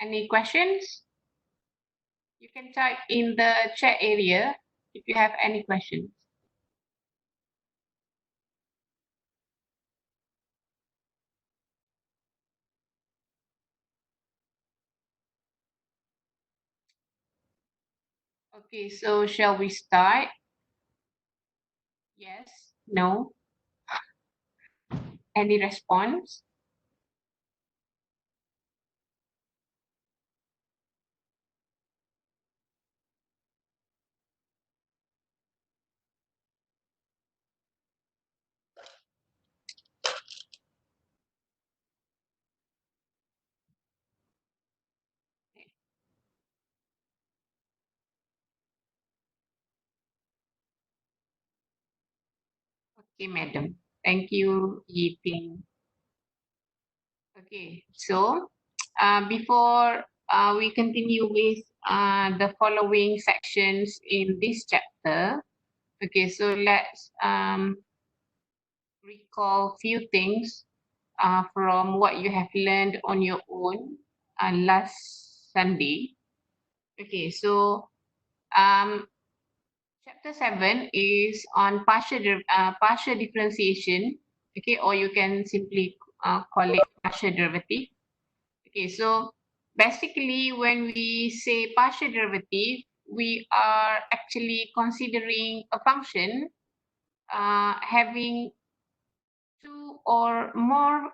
Any questions? You can type in the chat area if you have any questions. Okay, so shall we start? Yes, no. Any response? Okay, madam. Thank you, Yiping. Okay, so before we continue with the following sections in this chapter, okay, so let's recall few things from what you have learned on your own last Sunday. Okay, so um, chapter 7 is on partial differentiation, okay, or you can simply call it partial derivative. Okay, so basically when we say partial derivative, we are actually considering a function having two or more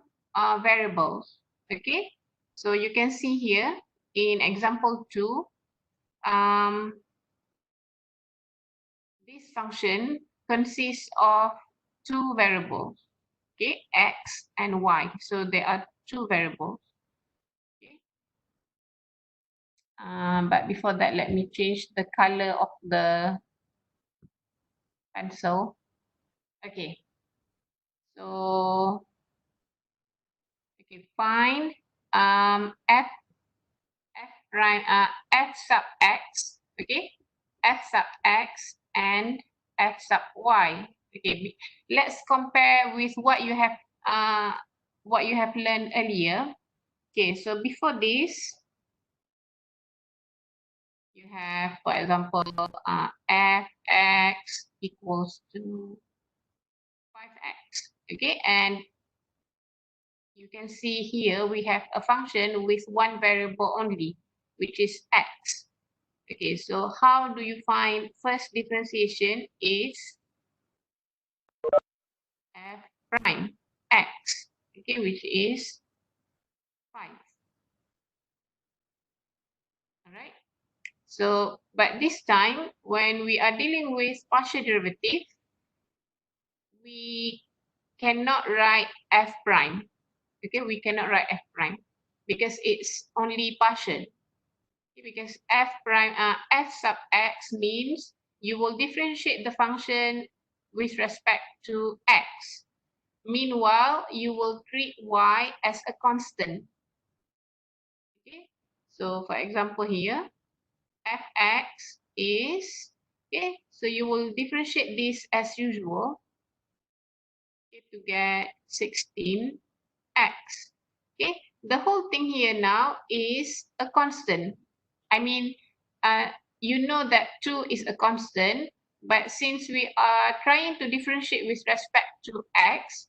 variables. Okay, so you can see here in example 2, this function consists of two variables, okay, x and y. So there are two variables. Okay. But before that, let me change the color of the pencil. Okay. So okay, find f prime f sub x. Okay, f sub x and f sub y. Okay, let's compare with what you have learned earlier. Okay, so before this, you have, for example, fx equals to 5x. Okay, and you can see here we have a function with one variable only, which is x. Okay, so how do you find first differentiation is f prime x, okay, which is 5. All right. So, but this time when we are dealing with partial derivative, we cannot write f prime. Okay, we cannot write f prime because it's only partial. Okay, because f prime f sub x means you will differentiate the function with respect to x. Meanwhile, you will treat y as a constant. Okay, so for example here, fx is, okay, so you will differentiate this as usual, okay, to get 16x. Okay, the whole thing here now is a constant. I mean, you know that 2 is a constant, but since we are trying to differentiate with respect to x,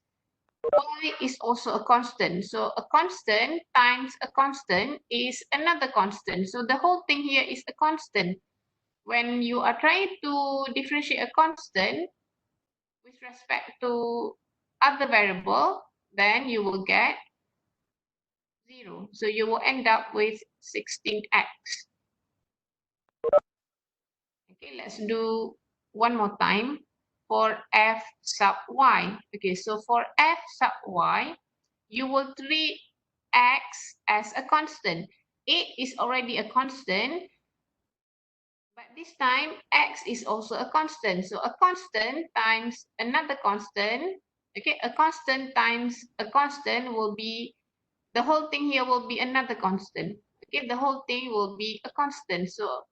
y is also a constant. So a constant times a constant is another constant. So the whole thing here is a constant. When you are trying to differentiate a constant with respect to other variable, then you will get 0. So you will end up with 16x. Okay, let's do one more time for f sub y. Okay, so for f sub y, you will treat x as a constant. It is already a constant, but this time x is also a constant. So a constant times another constant, okay, a constant times a constant will be, the whole thing here will be another constant. Okay, the whole thing will be a constant. So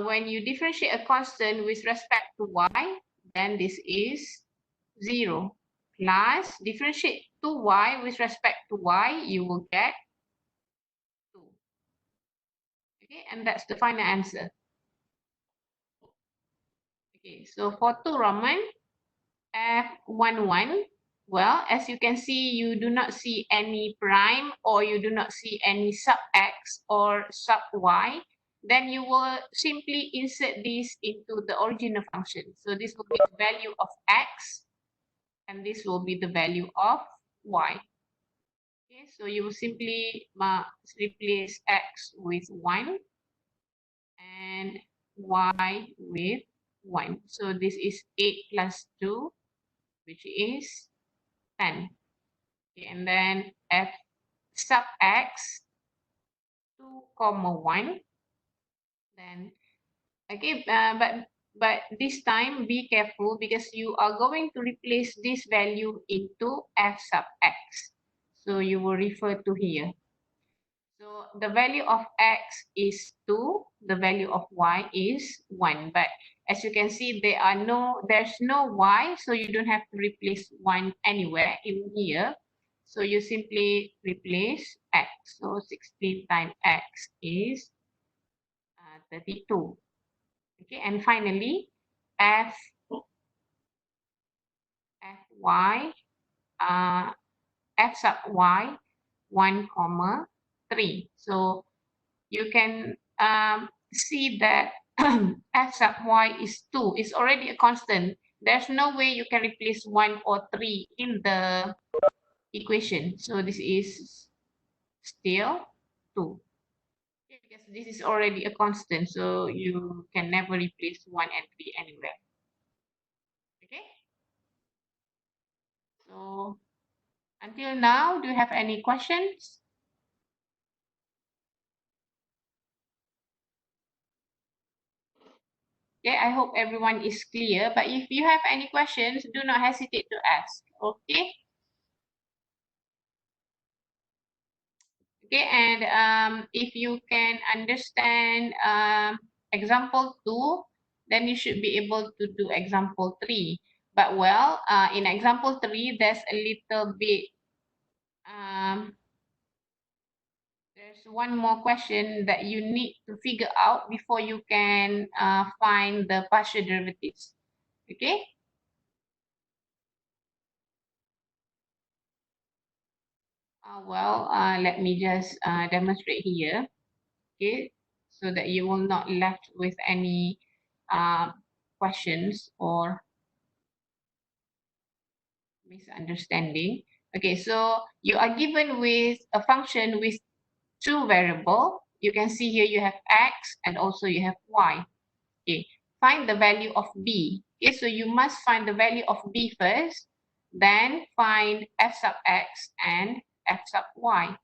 when you differentiate a constant with respect to y, then this is 0 plus differentiate to y with respect to y, you will get 2. Okay, and that's the final answer. Okay, so for 2 Roman, F11, well, as you can see, you do not see any prime or you do not see any sub x or sub y. Then you will simply insert this into the original function. So this will be the value of x and this will be the value of y. Okay, so you will simply replace x with 1 and y with 1. So this is 8 plus 2, which is 10. Okay, and then f sub x 2 comma 1. Then okay, but this time be careful because you are going to replace this value into f sub x. So you will refer to here. So the value of x is 2, the value of y is 1. But as you can see, there's no y, so you don't have to replace 1 anywhere in here. So you simply replace x. So 16 times x is 32. Okay, and finally, fy, f sub y 1 comma 3. So you can see that f sub y is 2. It's already a constant. There's no way you can replace 1 or 3 in the equation. So this is still 2. Because this is already a constant, so you can never replace 1 and 3 anywhere. Okay? So until now, do you have any questions? Okay, I hope everyone is clear. But if you have any questions, do not hesitate to ask. Okay? Okay, and if you can understand example 2, then you should be able to do example 3. But well, in example 3, there's a little bit, there's one more question that you need to figure out before you can find the partial derivatives. Okay? Let me just demonstrate here. Okay, so that you will not left with any questions or misunderstanding. Okay, so you are given with a function with 2 variables. You can see here you have x and also you have y. Okay, find the value of b. Okay, so you must find the value of b first, then find f sub x and f sub y.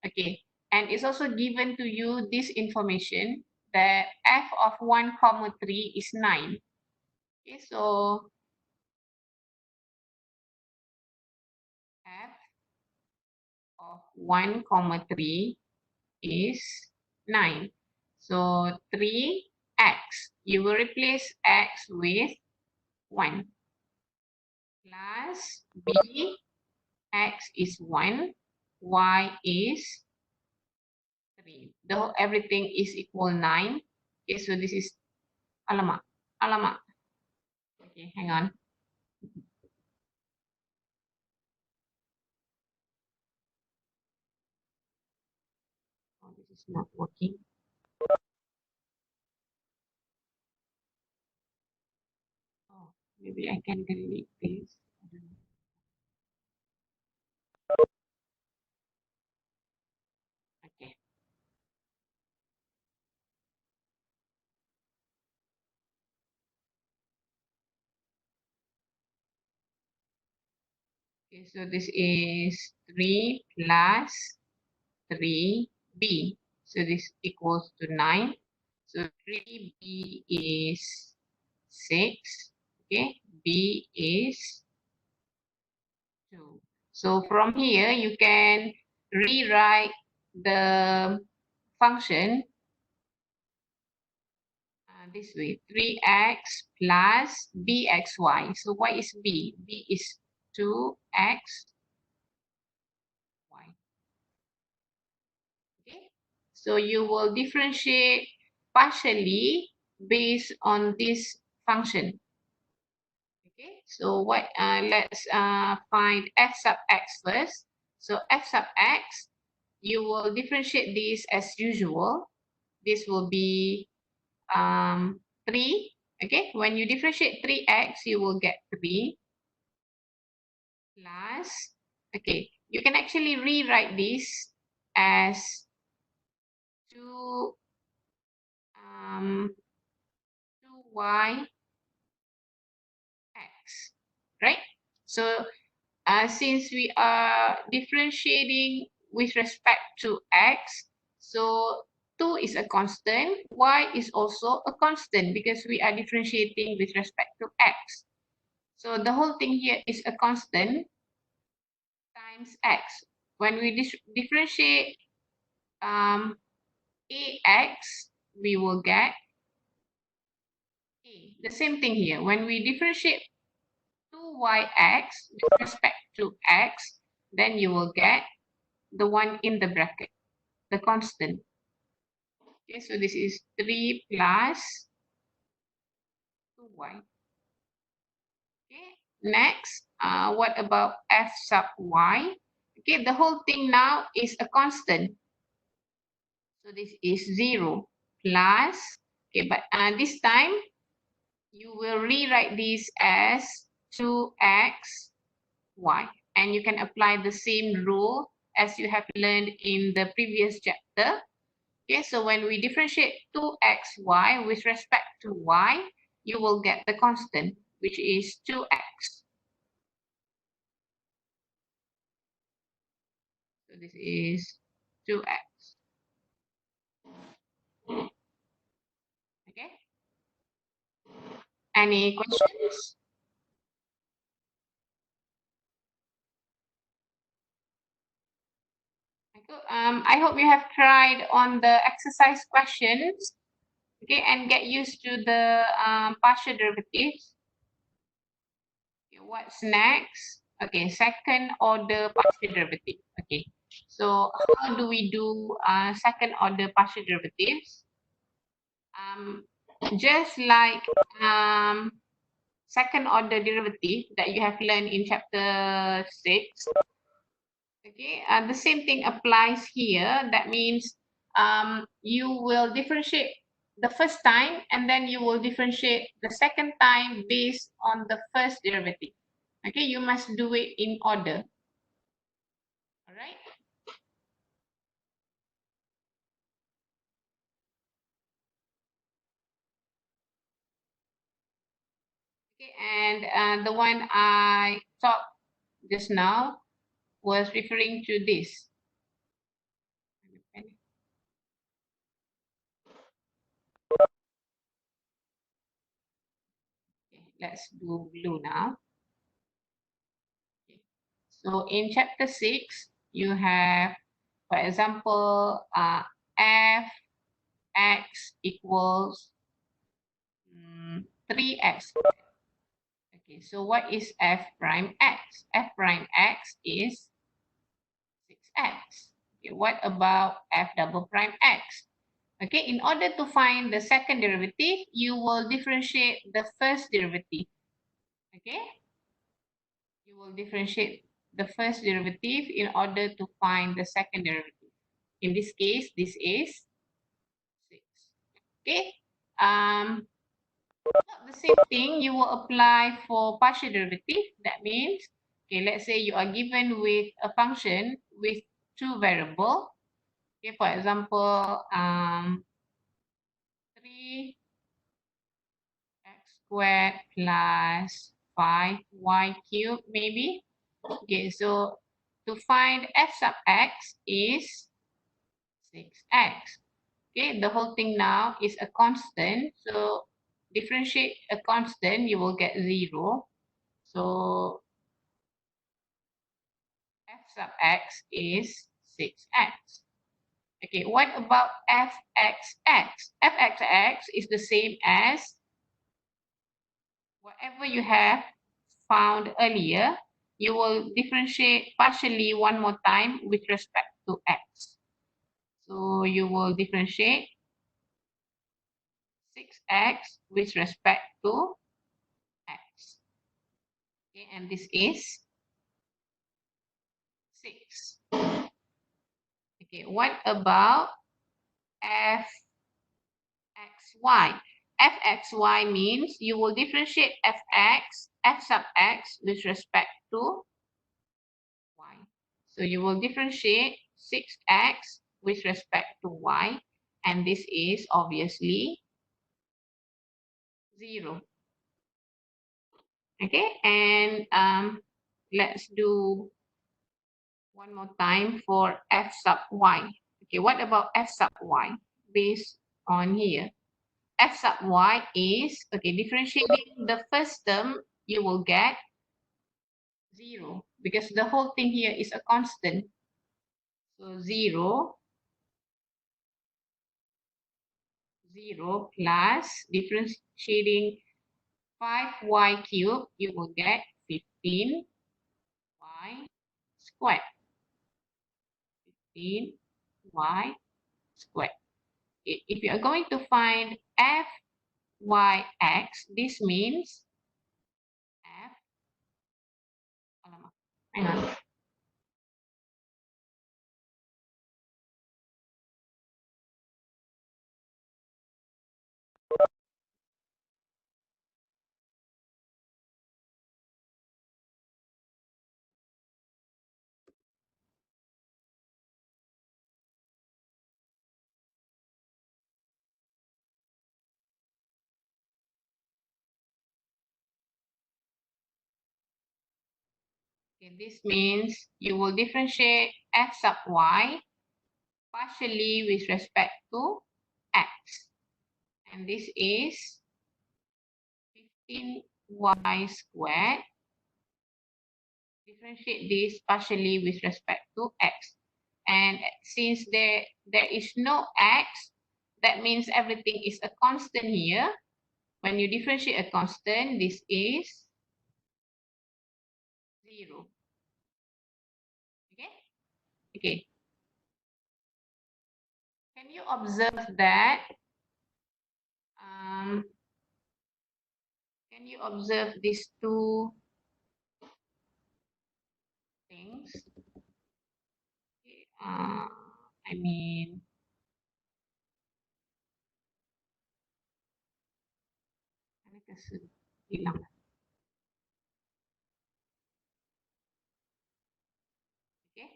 Okay, and it's also given to you this information that f of 1 comma 3 is 9. Okay, so f of 1 comma 3 is 9. So 3x, you will replace x with 1 plus b, x is 1, y is 3. Everything is equal 9. Okay, so this is, alamak, alamak. Okay, hang on. Oh, this is not working. Oh, maybe I can delete this. I don't know. Okay. Okay, so this is 3 plus 3b. So this equals to 9. So 3b is 6. Okay, b is 2. So from here, you can rewrite the function this way, 3x plus bxy. So what is b? b is 2x, y. Okay, So you will differentiate partially based on this function. Okay, so let's find f sub x first. So f sub x, you will differentiate this as usual. This will be 3. Okay, when you differentiate 3x, you will get 3 plus, okay, you can actually rewrite this as 2 2y x, right? So since we are differentiating with respect to x, so 2 is a constant, y is also a constant because we are differentiating with respect to x. So the whole thing here is a constant times x. When we differentiate ax, we will get a. The same thing here. When we differentiate 2yx with respect to x, then you will get the one in the bracket, the constant. Okay, so this is 3 plus 2y. Okay, next, what about f sub y? Okay, the whole thing now is a constant. So this is 0 plus, okay, but this time you will rewrite this as 2x y. And you can apply the same rule as you have learned in the previous chapter. Okay, so when we differentiate 2xy with respect to y, you will get the constant, which is 2x. So this is 2x. Okay. Any questions? I hope you have tried on the exercise questions, okay, and get used to the partial derivatives. Okay, what's next? Okay, second order partial derivative. Okay, so how do we do second order partial derivatives? Just like second order derivative that you have learned in chapter 6. Okay, the same thing applies here. That means you will differentiate the first time and then you will differentiate the second time based on the first derivative. Okay, you must do it in order. All right. Okay, and the one I taught just now was referring to this. Okay, let's do blue now. Okay. So in chapter 6, you have, for example, f x equals 3x. Okay, so what is f prime x? F prime x is 6x. Okay, what about f double prime x? Okay, in order to find the second derivative, you will differentiate the first derivative. Okay, you will differentiate the first derivative in order to find the second derivative. In this case, this is 6. Okay, the same thing you will apply for partial derivative. That means, okay, let's say you are given with a function with 2 variables. Okay, for example, 3x squared plus 5y cubed maybe. Okay, so to find f sub x is 6x. Okay, the whole thing now is a constant. So differentiate a constant, you will get 0. So f sub x is 6x. Okay, what about fxx? Fxx is the same as whatever you have found earlier. You will differentiate partially one more time with respect to x. So you will differentiate 6x with respect to x. Okay, and this is 6. Okay, what about fxy? Fxy means you will differentiate f sub x with respect to y. So you will differentiate 6x with respect to y, and this is obviously 0. Okay, and let's do one more time for f sub y. Okay, what about f sub y based on here? F sub y is, okay, differentiating the first term, you will get 0 because the whole thing here is a constant. So 0 plus differentiating 5y cubed, you will get 15y squared. 15y squared. If you are going to find fyx, this means f, hang on. Okay, this means you will differentiate f sub y partially with respect to x. And this is 15y squared. Differentiate this partially with respect to x. And since there is no x, that means everything is a constant here. When you differentiate a constant, this is 0. Okay? Okay. Can you observe that? Can you observe these two things? Okay, I mean, ini kasi hilang. Okay?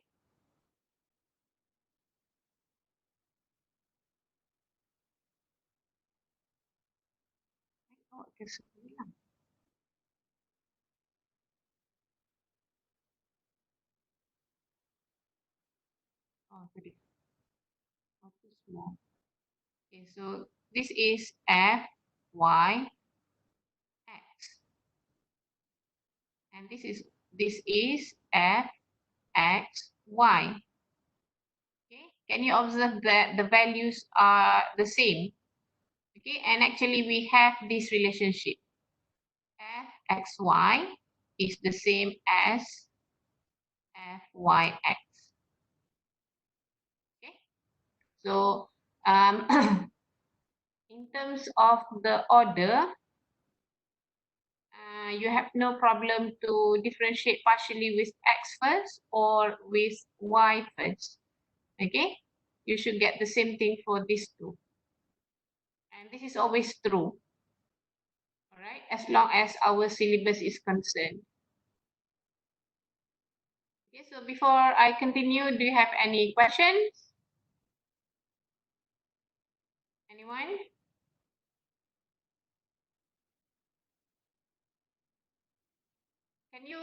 Oh, kasi hilang. Oh, tadi. Oh, too small. Okay, so this is f, y, x. And this is f, x, y. Okay, can you observe that the values are the same? Okay, and actually we have this relationship. Fxy is the same as fyx. Okay, so in terms of the order, you have no problem to differentiate partially with x first or with y first. Okay, you should get the same thing for these two. And this is always true. All right, as long as our syllabus is concerned. Okay, so before I continue, do you have any questions? Anyone? Can you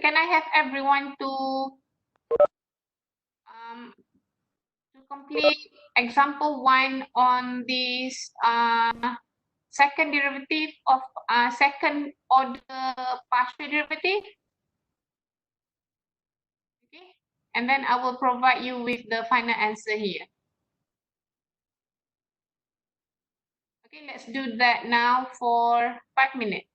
can I have everyone to complete example 1 on this second derivative of second order partial derivative? Okay, and then I will provide you with the final answer here. Okay, let's do that now for 5 minutes.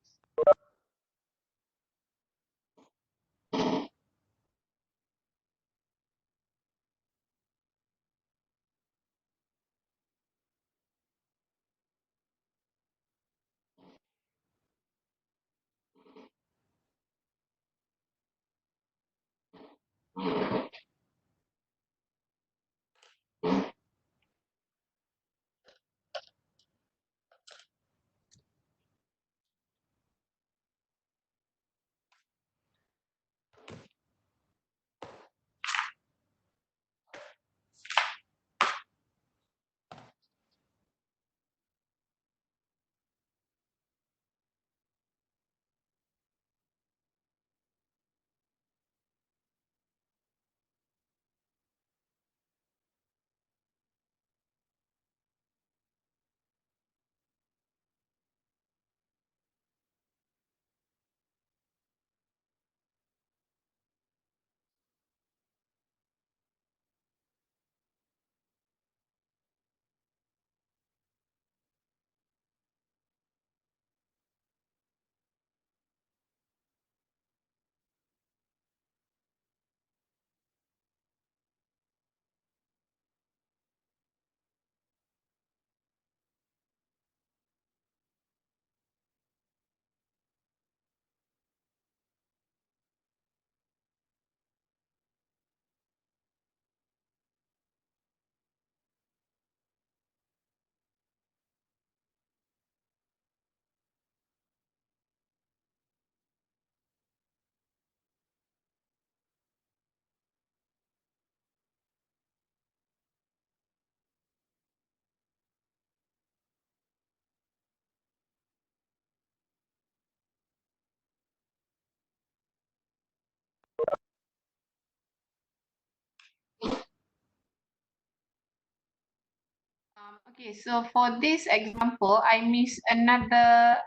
Okay, so for this example, I miss another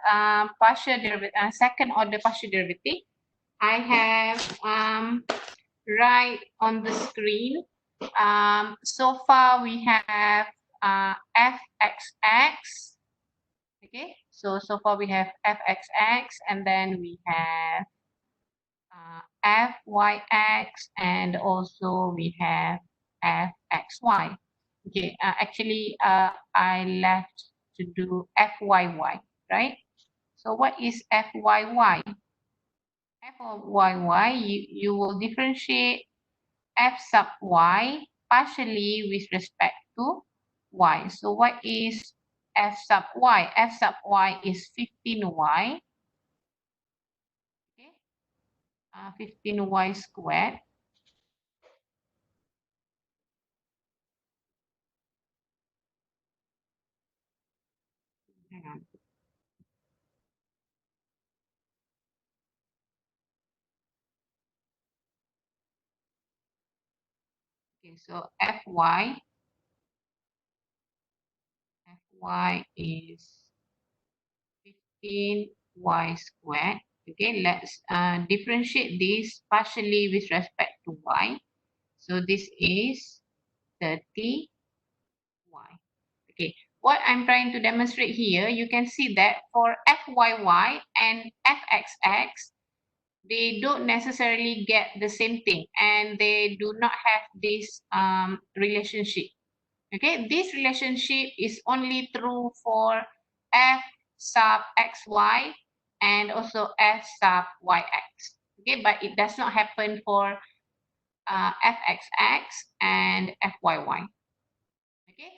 partial derivative, second order partial derivative. I have right on the screen. So far we have fxx. Okay, so far we have fxx, and then we have fyx, and also we have fxy. Okay, actually, I left to do fyy, right? So what is fyy? Fyy, you will differentiate f sub y partially with respect to y. So what is f sub y? F sub y is 15y. Okay, 15y squared. Hang on. Okay, so fy is 15y squared. Okay, let's differentiate this partially with respect to y. So this is 30y. Okay, what I'm trying to demonstrate here, you can see that for fyy and fxx, they don't necessarily get the same thing, and they do not have this relationship. Okay, this relationship is only true for f sub xy and also f sub yx. Okay, but it does not happen for fxx and fyy. Okay,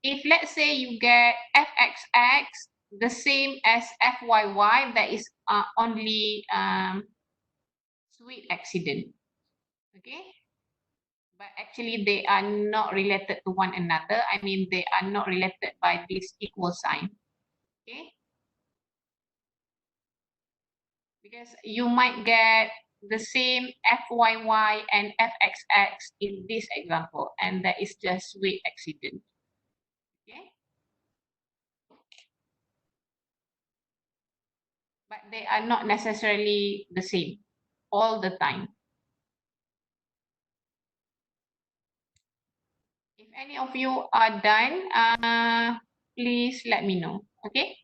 if let's say you get fxx the same as fyy, that is only sweet accident. Okay, but actually they are not related to one another. I mean, they are not related by this equal sign. Okay, because you might get the same fyy and fxx in this example, and that is just weight accident. Okay, but they are not necessarily the same all the time. If any of you are done, please let me know. Okay.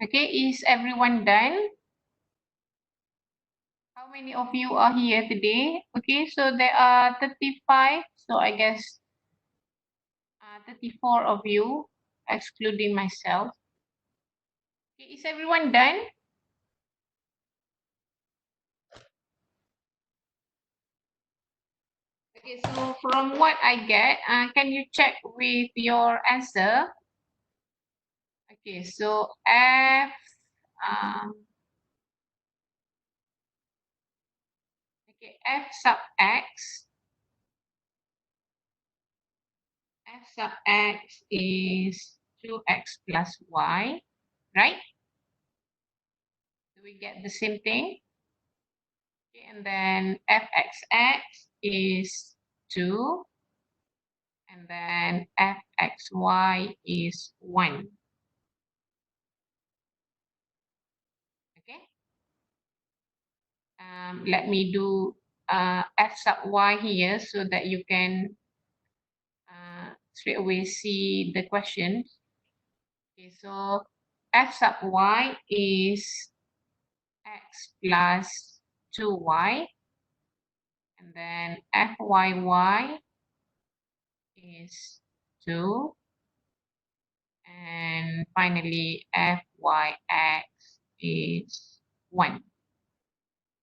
Okay, is everyone done? How many of you are here today? Okay, so there are 35. So I guess 34 of you, excluding myself. Okay, is everyone done? Okay, so from what I get, can you check with your answer? Okay, so F, um, okay, F sub X, F sub X is 2x plus y, right? Do we get the same thing? Okay, and then fxx is 2, and then fxy is 1. Okay. Let me do f sub y here so that you can straight away see the question. Okay, so f sub y is x plus 2y, and then fyy is 2, and finally fyx is 1.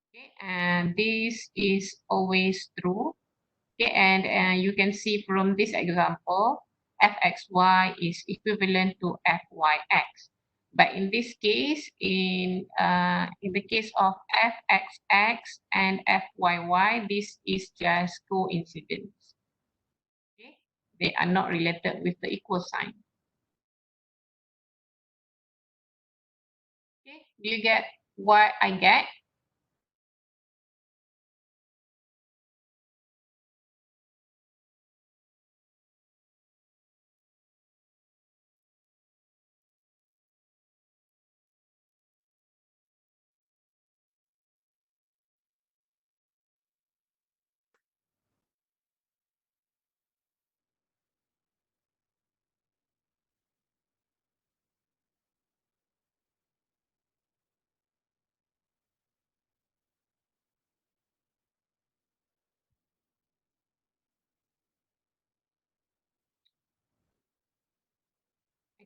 Okay, and this is always true. Okay, and you can see from this example, fxy is equivalent to fyx. But in this case, in the case of fxx and fyy, this is just coincidence. Okay, they are not related with the equal sign. Okay, do you get what I get?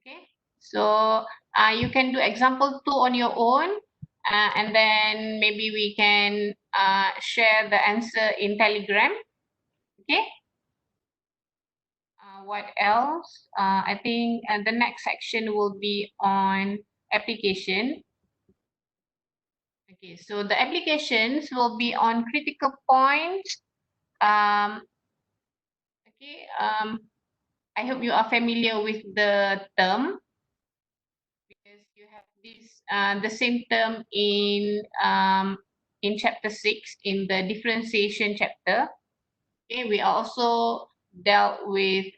Okay, so you can do example 2 on your own, and then maybe we can share the answer in Telegram. Okay, what else? I think the next section will be on application. Okay, so the applications will be on critical points. Okay, I hope you are familiar with the term, because you have this the same term in chapter 6 in the differentiation chapter. Okay, we also dealt with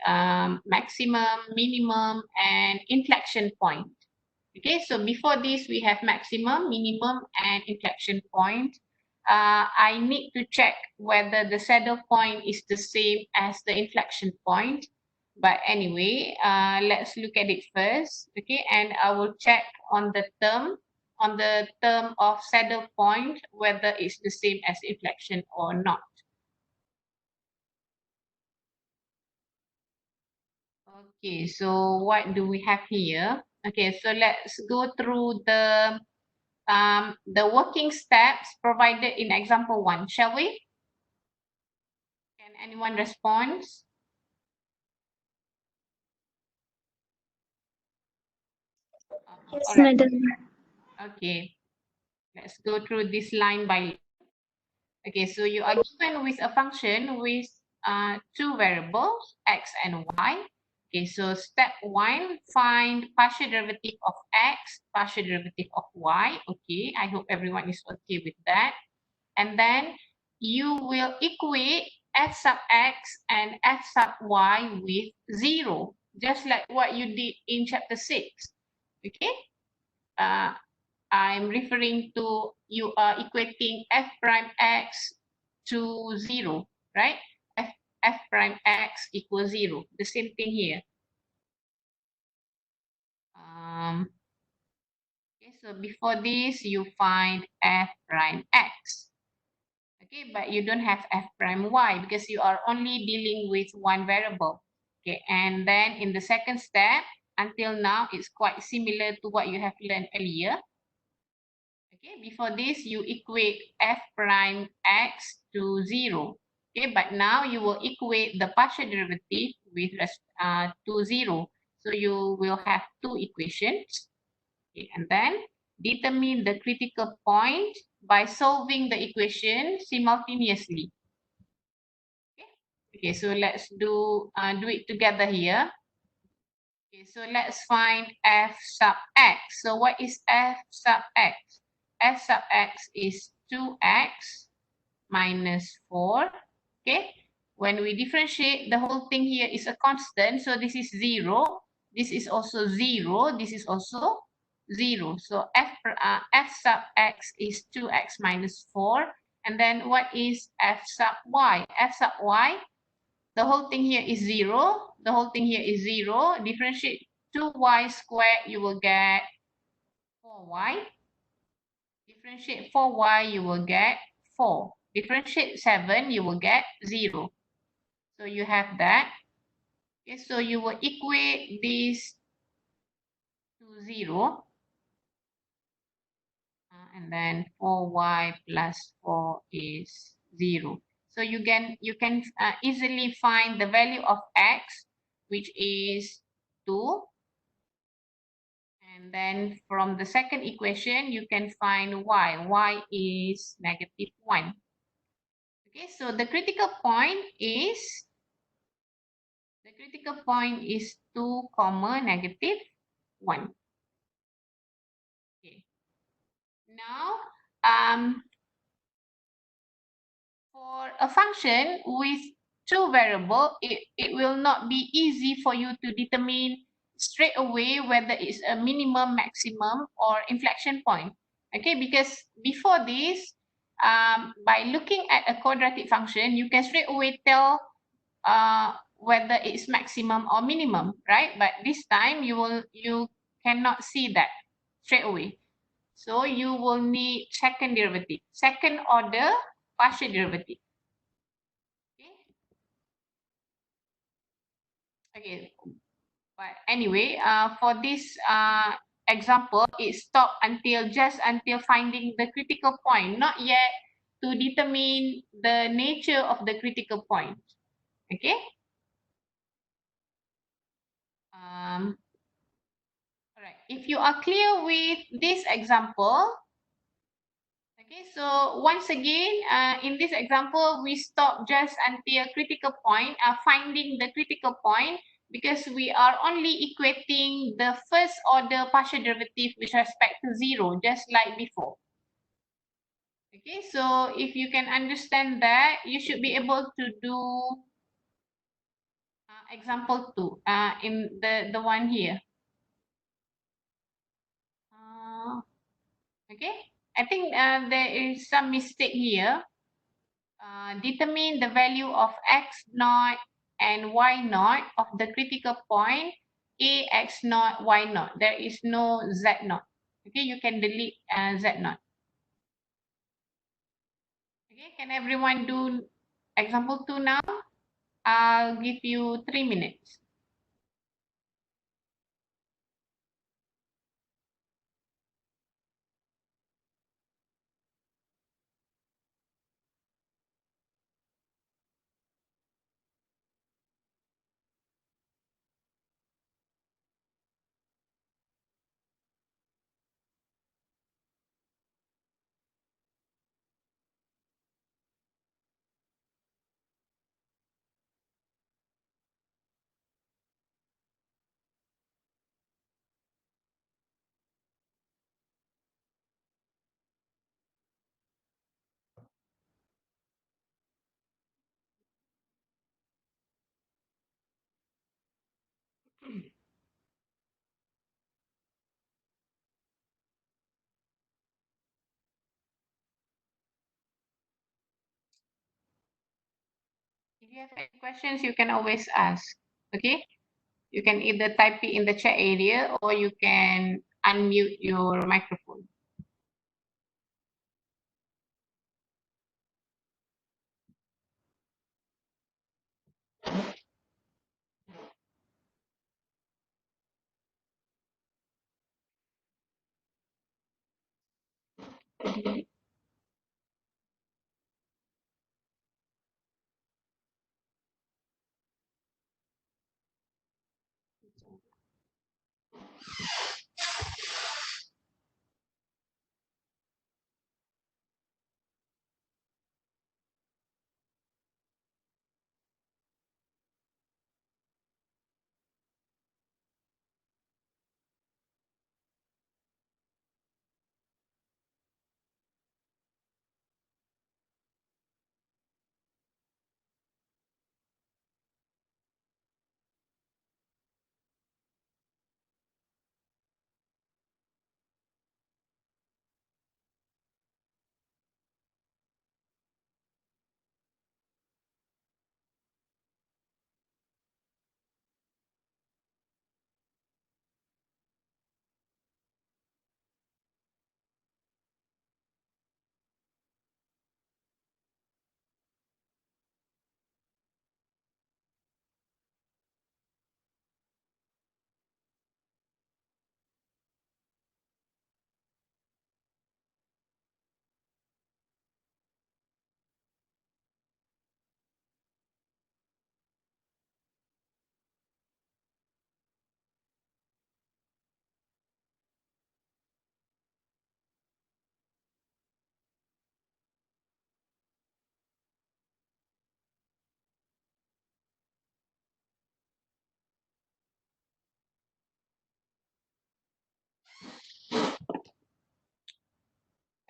maximum, minimum, and inflection point. Okay, so before this we have maximum, minimum, and inflection point. I need to check whether the saddle point is the same as the inflection point. But anyway, let's look at it first. Okay, and I will check on the term of saddle point whether it's the same as inflection or not. Okay, so what do we have here? Okay, so let's go through the working steps provided in example 1, shall we? Can anyone respond? Yes, All right. madam. Okay, let's go through this line by line. Okay, so you are given with a function with two variables, x and y. Okay, so step 1, find partial derivative of x, partial derivative of y. Okay, I hope everyone is okay with that. And then you will equate f sub x and f sub y with 0, just like what you did in chapter 6. Okay, I'm referring to you are equating f prime x to 0, right? F prime x equals 0. The same thing here. So before this, you find f prime x. Okay, but you don't have f prime y because you are only dealing with one variable. Okay, and then in the second step, until now, it's quite similar to what you have learned earlier. Okay, before this, you equate f prime x to 0. Okay, but now you will equate the partial derivative with to 0. So you will have two equations. Okay, and then determine the critical point by solving the equation simultaneously. Okay, so let's do it together here. Okay, so let's find f sub x. So what is f sub x? F sub x is 2x minus 4. Okay, when we differentiate, the whole thing here is a constant. So this is 0. This is also 0. This is also 0. So f sub x is 2x minus 4. And then what is f sub y? F sub y, the whole thing here is 0. The whole thing here is 0. Differentiate 2y squared, you will get 4y. Differentiate 4y, you will get 4. Differentiate 7, you will get 0. So you have that. Okay, so you will equate this to 0. And then 4y plus 4 is 0. So you can easily find the value of x, which is 2. And then from the second equation, you can find y. Y is negative 1. Okay, so the critical point is 2 comma negative 1. Okay. Now, for a function with two variables, it will not be easy for you to determine straight away whether it's a minimum, maximum, or inflection point. Okay, because before this, by looking at a quadratic function, you can straight away tell whether it's maximum or minimum, right? But this time you cannot see that straight away. So you will need second derivative, second order partial derivative. Okay, but anyway, for this example, it stopped just until finding the critical point, not yet to determine the nature of the critical point. Okay. All right. If you are clear with this example, okay. So once again, in this example, we stop just until critical point, finding the critical point, because we are only equating the first order partial derivative with respect to 0, just like before. Okay, so if you can understand that, you should be able to do example 2 in the one here. Okay, I think there is some mistake here. Determine the value of x naught and y naught of the critical point a x naught y naught. There is no z naught. Okay, you can delete z naught. Okay, can everyone do example 2 now? I'll give you 3 minutes. If you have any questions, you can always ask. Okay, you can either type it in the chat area or you can unmute your microphone.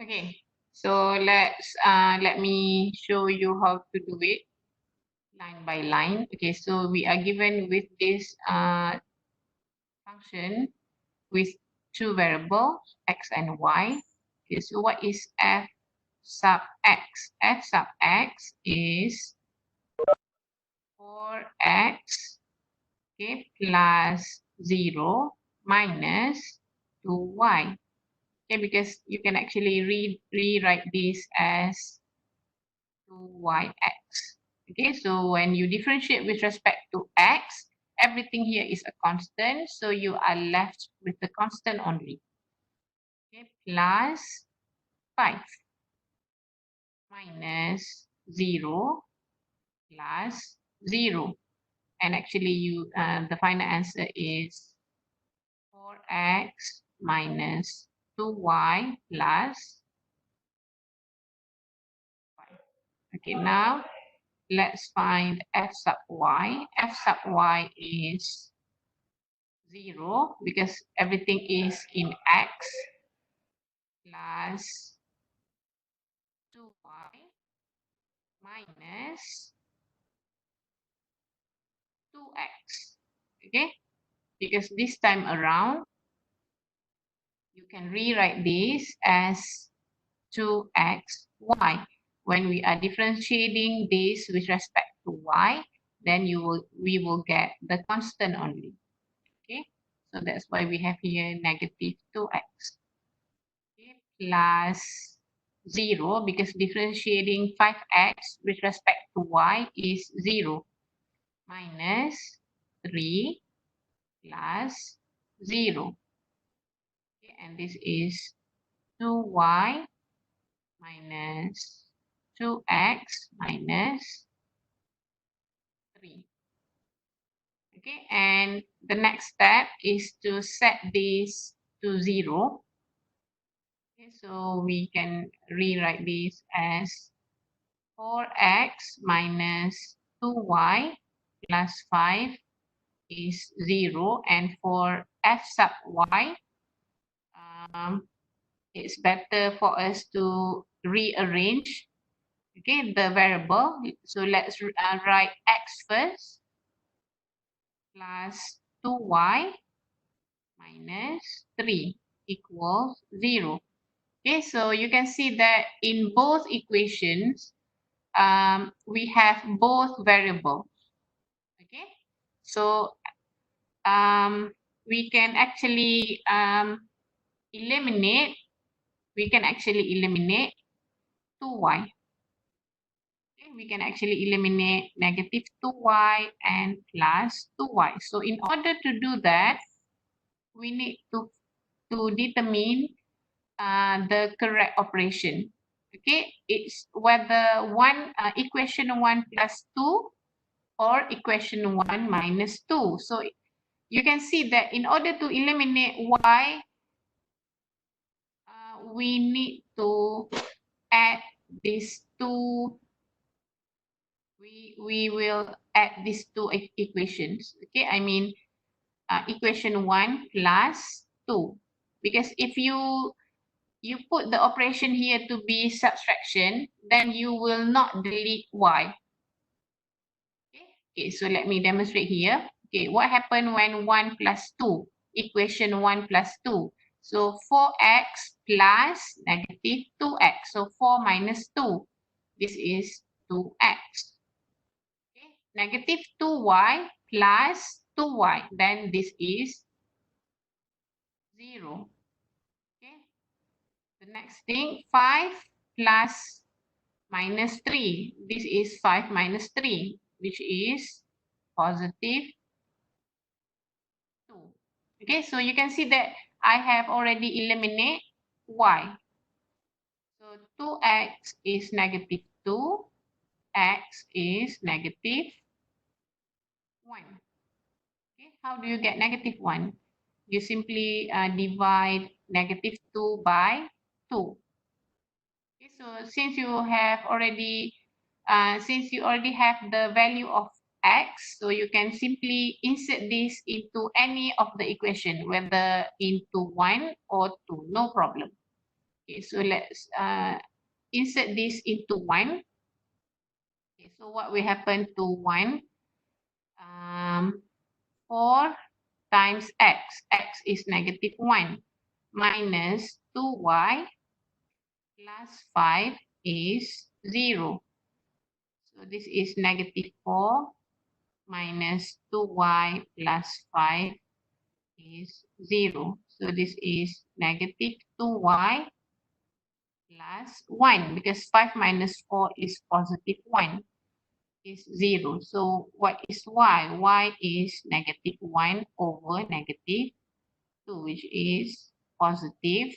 Okay, so let me show you how to do it line by line. Okay, so we are given with this function with two variables, x and y. Okay, so what is f sub x? F sub x is 4x, okay, plus 0 minus 2y. Okay, because you can actually rewrite this as 2yx. Okay, so when you differentiate with respect to x, everything here is a constant, so you are left with the constant only. Okay, plus 5 minus 0 plus 0. And actually the final answer is 4x minus 2y plus 5. Okay, now let's find f sub y. F sub y is 0 because everything is in x plus 2y minus 2x. Okay, because this time around you can rewrite this as 2xy. When we are differentiating this with respect to y, then we will get the constant only. Okay, so that's why we have here negative 2x. Okay, plus 0 because differentiating 5x with respect to y is 0 minus 3 plus 0. Okay, and this is 2y minus 2x minus 3. Okay, and the next step is to set this to 0. Okay, so we can rewrite this as 4x minus 2y plus 5 is 0. And for f sub y, it's better for us to rearrange, okay, the variable. So let's write x first plus 2y minus 3 equals 0. Okay, so you can see that in both equations, we have both variables. Okay, so we can actually eliminate, we can actually eliminate 2y. Okay, we can actually eliminate negative 2y and plus 2y. So in order to do that, we need to determine the correct operation. Okay, it's whether equation 1 plus 2 or equation 1 minus 2. So you can see that in order to eliminate y, we need to add these two. We will add these two equations. Okay, I mean equation 1 plus 2, because if you put the operation here to be subtraction, then you will not delete y. Okay, so let me demonstrate here. Okay, what happened when 1 plus 2? Equation 1 plus 2. So 4x plus negative 2x. So 4 minus 2. This is 2x. Okay, negative 2y plus 2y. Then this is 0. Okay. The next thing, 5 plus minus 3. This is 5 minus 3, which is positive 2. Okay, so you can see that I have already eliminated y. So 2x is negative 2, x is negative 1. Okay, how do you get negative 1? You simply divide negative 2 by 2. Okay, so since you already have the value of x, so you can simply insert this into any of the equation, whether into 1 or 2, no problem. Okay, so let's insert this into 1. Okay, so what will happen to 1? 4 times x. X is negative 1 minus 2y plus 5 is 0. So this is negative 4 minus 2y plus 5 is 0. So this is negative 2y plus 1, because 5 minus 4 is positive 1, is 0. So what is y? Y is negative 1 over negative 2, which is positive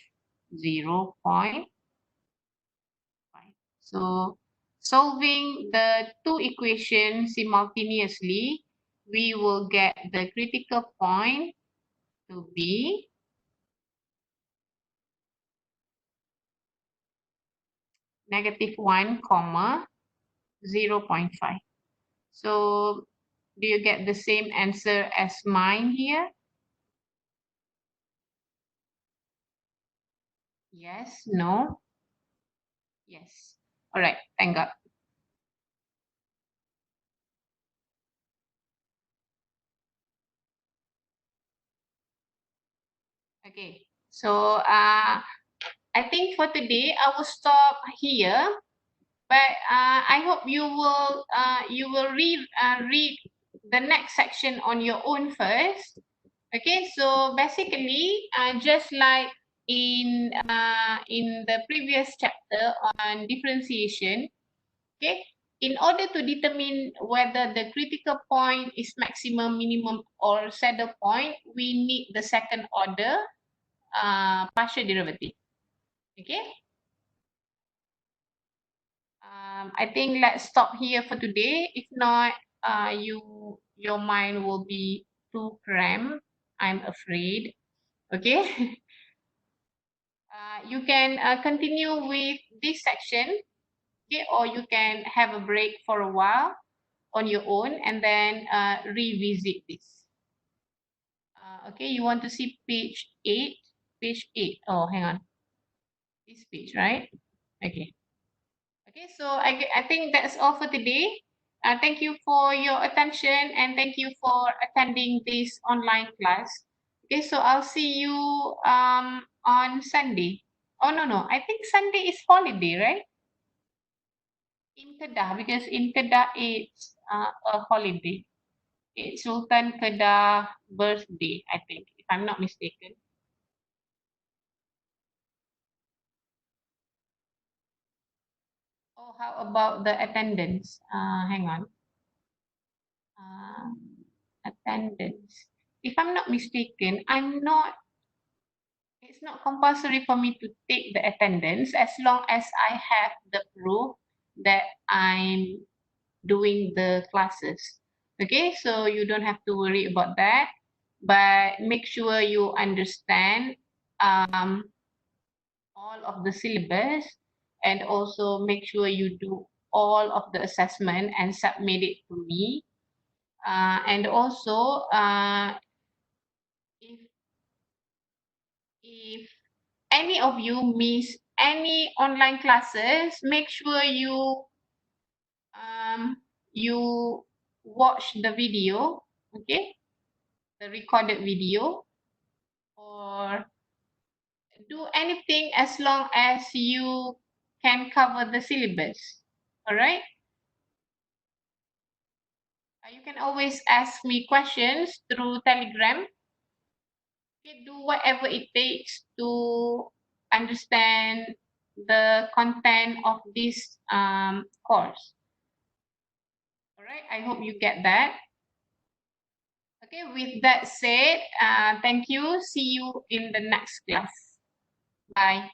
0.5. So solving the two equations simultaneously, we will get the critical point to be negative 1, 0.5. So do you get the same answer as mine here? Yes, no? Yes. All right, thank God. Okay, so I think for today I will stop here, but I hope you will read the next section on your own first. Okay, so basically, just like in the previous chapter on differentiation, okay, in order to determine whether the critical point is maximum, minimum, or saddle point, we need the second order partial derivative. Okay. I think let's stop here for today. If not, your mind will be too cramped, I'm afraid. Okay. You can continue with this section, okay, or you can have a break for a while on your own and then revisit this. Okay, you want to see page 8? Page 8. Oh, hang on. This page, right? Okay. Okay, so I think that's all for today. Thank you for your attention and thank you for attending this online class. Okay, so I'll see you on Sunday. Oh, no. I think Sunday is holiday, right? In Kedah, because in Kedah it's a holiday. It's Sultan Kedah birthday, I think, if I'm not mistaken. Oh, how about the attendance? Hang on. Attendance. If I'm not mistaken, it's not compulsory for me to take the attendance as long as I have the proof that I'm doing the classes. Okay, so you don't have to worry about that, but make sure you understand all of the syllabus, and also make sure you do all of the assessment and submit it to me. And also, if if any of you miss any online classes, make sure you watch the video, okay, the recorded video, or do anything as long as you can cover the syllabus. All right. You can always ask me questions through Telegram. Okay, do whatever it takes to understand the content of this course. All right, I hope you get that. Okay, with that said, thank you. See you in the next class. Bye.